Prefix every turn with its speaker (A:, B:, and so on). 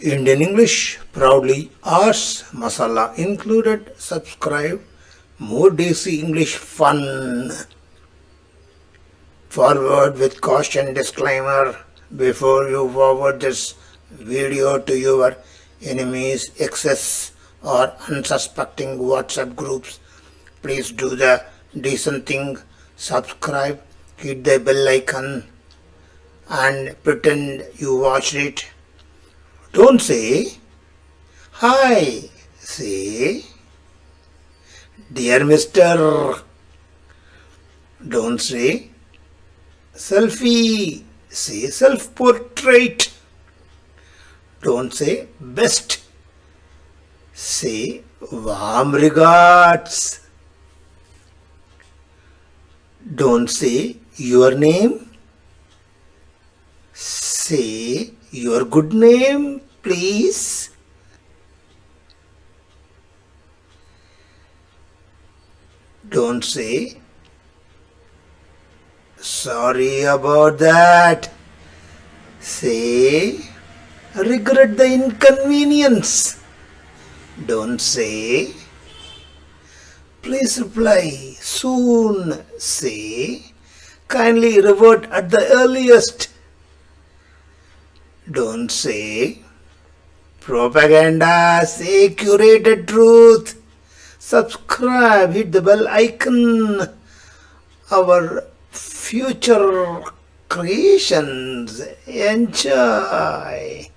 A: Indian English proudly ours masala included. Subscribe. More desi English fun. Forward with caution disclaimer. Before you forward this video to your enemies, exes or unsuspecting WhatsApp groups, please do the decent thing. Subscribe, hit the bell icon and pretend you watched it. Don't say hi, say dear mister. Don't say selfie, say self-portrait. Don't say best, say warm regards. Don't say your name, say your good name, please. Don't say sorry about that, say regret the inconvenience. Don't say please reply soon, say kindly revert at the earliest. Don't say propaganda, say curated truth. Subscribe, hit the bell icon. Our future creations. Enjoy.